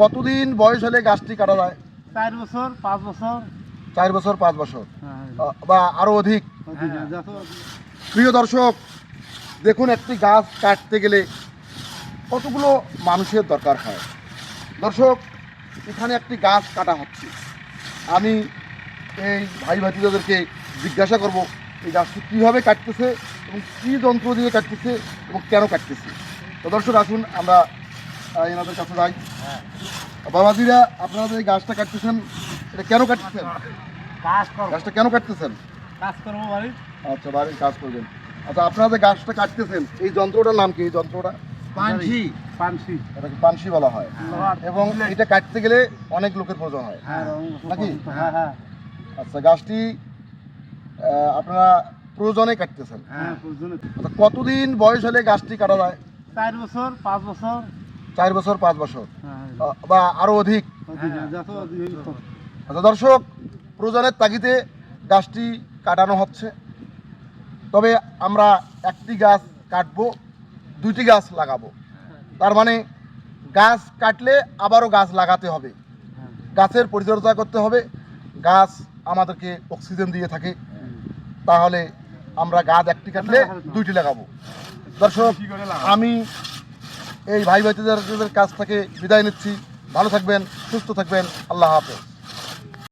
কতদিন বয়স হলে গাছটি কাটা যায়? 4 বছর 5 বছর। 4 বছর 5 বছর হ্যাঁ, বা আরো অধিক। প্রিয় দর্শক, দেখুন একটি গাছ কাটতে গেলে কতগুলো মানুষের দরকার হয়। দর্শক, এখানে একটি গাছ কাটা হচ্ছে। আমি এই ভাই ভাতিজাদেরকে জিজ্ঞাসা করব এই গাছটি কীভাবে কাটতেছে এবং কী যন্ত্র দিয়ে কাটতেছে এবং কেন কাটতেছে। তো দর্শক, আসুন আমরা এনাদের কাছে যাই। বাবাজিরা, আপনারা যে এই গাছটা কাটতেছেন, এটা কেন কাটতেছেন? গাছটা কেন কাটতেছেন? কাজ করবো বাড়ির। আচ্ছা, বাড়ির কাজ করবেন। আচ্ছা, আপনারা যে গাছটা কাটতেছেন, এই যন্ত্রটার নাম কি? এই যন্ত্রটা পানসি। এটাকে পানসি বলা হয়। এবং এটা কাটতে গেলে অনেক লোকের প্রয়োজন হয় নাকি? হ্যাঁ, আচ্ছা, গাছটি আপনারা প্রয়োজনে কাটতেছেন। আচ্ছা, কতদিন বয়স হলে গাছটি কাটা যায়? 4 বছর 5 বছর। 4 বছর 5 বছর হ্যাঁ, বা আরো অধিক। আচ্ছা দর্শক, প্রয়োজনের তাগিদে গাছটি কাটানো হচ্ছে। তবে আমরা একটি গাছ কাটবো, 2টি গাছ লাগাবো। তার মানে গাছ কাটলে আবারও গাছ লাগাতে হবে, গাছের পরিচর্যা করতে হবে। গাছ আমাদেরকে অক্সিজেন দিয়ে থাকে, তাহলে আমরা গাছ একটি কাটলে 2টি লাগাবো। দর্শক, আমি এই ভাই ভাইদের কাছ থেকে বিদায় নিচ্ছি। ভালো থাকবেন, সুস্থ থাকবেন। আল্লাহ হাফেজ।